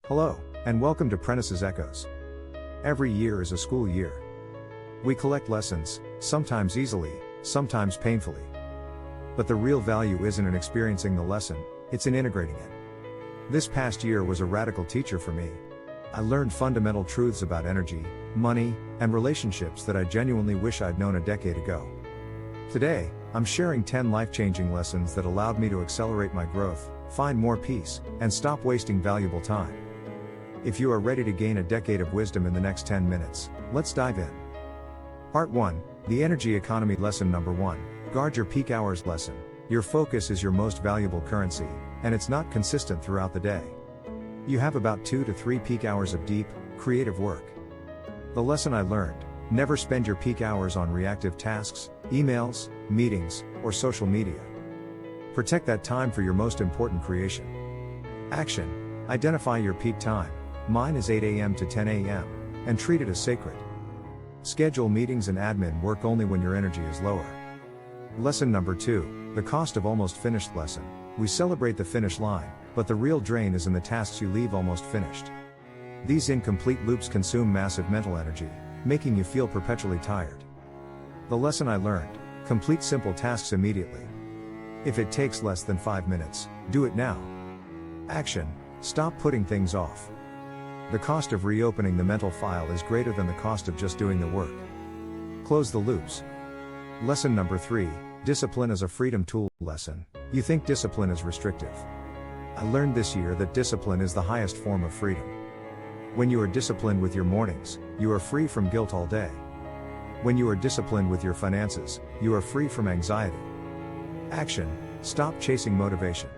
Hello, and welcome to Prentice's Echoes. Every year is a school year. We collect lessons, sometimes easily, sometimes painfully. But the real value isn't in experiencing the lesson, it's in integrating it. This past year was a radical teacher for me. I learned fundamental truths about energy, money, and relationships that I genuinely wish I'd known a decade ago. Today, I'm sharing 10 life-changing lessons that allowed me to accelerate my growth, find more peace, and stop wasting valuable time. If you are ready to gain a decade of wisdom in the next 10 minutes, let's dive in. Part 1, the Energy Economy Lesson Number 1, Guard Your Peak Hours Lesson. Your focus is your most valuable currency, and it's not consistent throughout the day. You have about 2 to 3 peak hours of deep, creative work. The lesson I learned: never spend your peak hours on reactive tasks, emails, meetings, or social media. Protect that time for your most important creation. Action: identify your peak time. Mine is 8 a.m. to 10 a.m., and treat it as sacred. Schedule meetings and admin work only when your energy is lower. Lesson number 2, the cost of almost finished lesson. We celebrate the finish line, but the real drain is in the tasks you leave almost finished. These incomplete loops consume massive mental energy, making you feel perpetually tired. The lesson I learned: complete simple tasks immediately. If it takes less than 5 minutes, do it now. Action: stop putting things off. The cost of reopening the mental file is greater than the cost of just doing the work. Close the loops. Lesson number 3, discipline as a freedom tool. Lesson: you think discipline is restrictive. I learned this year that discipline is the highest form of freedom. When you are disciplined with your mornings, you are free from guilt all day. When you are disciplined with your finances, you are free from anxiety. Action: stop chasing motivation.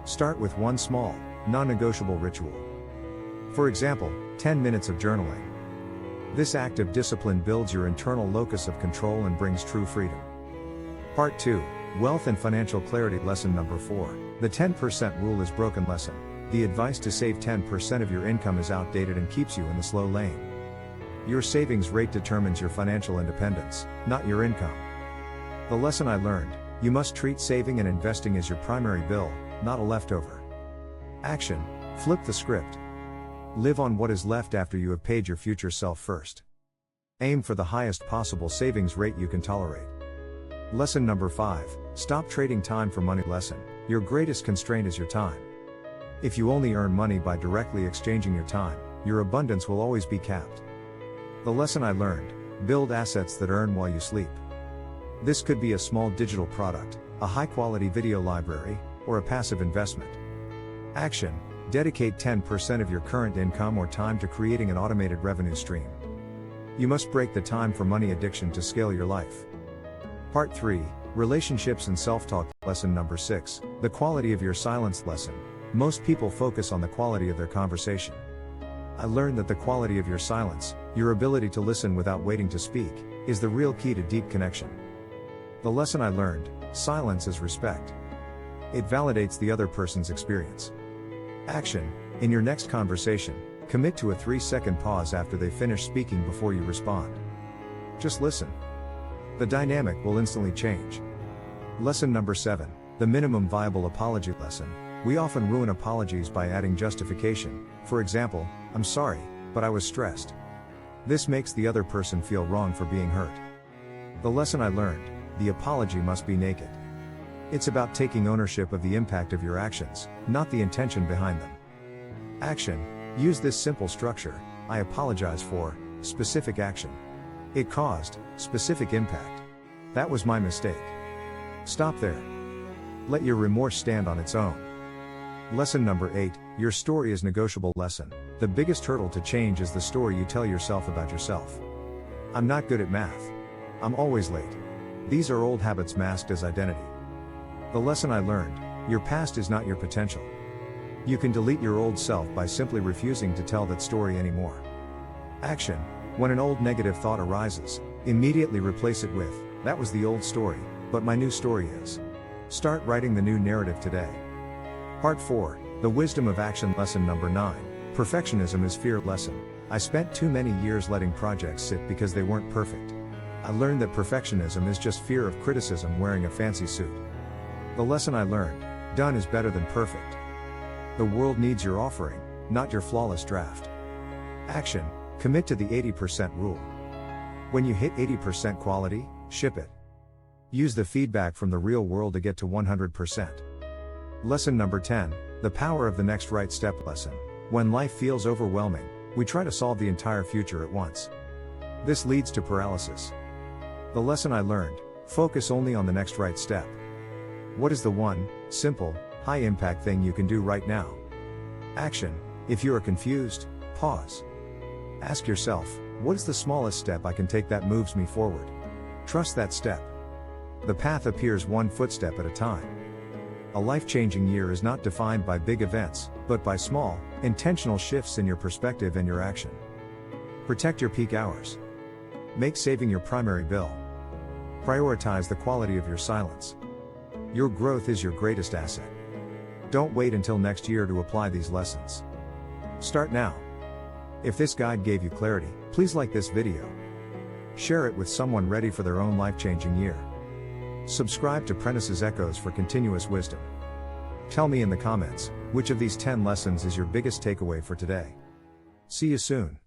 Start with one small, non-negotiable ritual. For example, 10 minutes of journaling. This act of discipline builds your internal locus of control and brings true freedom. Part 2, Wealth and Financial Clarity. Lesson number 4, the 10% rule is broken. Lesson: the advice to save 10% of your income is outdated and keeps you in the slow lane. Your savings rate determines your financial independence, not your income. The lesson I learned: you must treat saving and investing as your primary bill, not a leftover. Action: flip the script. Live on what is left after you have paid your future self first. Aim for the highest possible savings rate you can tolerate. Lesson number 5, stop trading time for money. Lesson: your greatest constraint is your time. If you only earn money by directly exchanging your time, your abundance will always be capped. The lesson I learned: build assets that earn while you sleep. This could be a small digital product, a high-quality video library, or a passive investment. Action: dedicate 10% of your current income or time to creating an automated revenue stream. You must break the time for money addiction to scale your life. Part 3, Relationships and Self-Talk. Lesson number 6, the quality of your silence. Lesson: most people focus on the quality of their conversation. I learned that the quality of your silence, your ability to listen without waiting to speak, is the real key to deep connection. The lesson I learned: silence is respect. It validates the other person's experience. Action: in your next conversation, commit to a 3-second pause after they finish speaking before you respond. Just listen. The dynamic will instantly change. Lesson number 7, the minimum viable apology. Lesson: we often ruin apologies by adding justification. For example, "I'm sorry, but I was stressed." This makes the other person feel wrong for being hurt. The lesson I learned: the apology must be naked. It's about taking ownership of the impact of your actions, not the intention behind them. Action: use this simple structure: I apologize for specific action. It caused specific impact. That was my mistake. Stop there. Let your remorse stand on its own. Lesson number 8, your story is negotiable. Lesson: the biggest hurdle to change is the story you tell yourself about yourself. I'm not good at math. I'm always late. These are old habits masked as identity. The lesson I learned: your past is not your potential. You can delete your old self by simply refusing to tell that story anymore. Action: when an old negative thought arises, immediately replace it with, "That was the old story, but my new story is." Start writing the new narrative today. Part 4, the Wisdom of Action. Lesson number 9, perfectionism is fear. Lesson: I spent too many years letting projects sit because they weren't perfect. I learned that perfectionism is just fear of criticism wearing a fancy suit. The lesson I learned: done is better than perfect. The world needs your offering, not your flawless draft. Action: commit to the 80% rule. When you hit 80% quality, ship it. Use the feedback from the real world to get to 100%. Lesson number 10, the power of the next right step lesson. When life feels overwhelming, we try to solve the entire future at once. This leads to paralysis. The lesson I learned: focus only on the next right step. What is the one, simple, high-impact thing you can do right now? Action: if you are confused, pause. Ask yourself, what is the smallest step I can take that moves me forward? Trust that step. The path appears one footstep at a time. A life-changing year is not defined by big events, but by small, intentional shifts in your perspective and your action. Protect your peak hours. Make saving your primary bill. Prioritize the quality of your silence. Your growth is your greatest asset. Don't wait until next year to apply these lessons. Start now. If this guide gave you clarity, please like this video. Share it with someone ready for their own life-changing year. Subscribe to Prentice's Echoes for continuous wisdom. Tell me in the comments, which of these 10 lessons is your biggest takeaway for today? See you soon.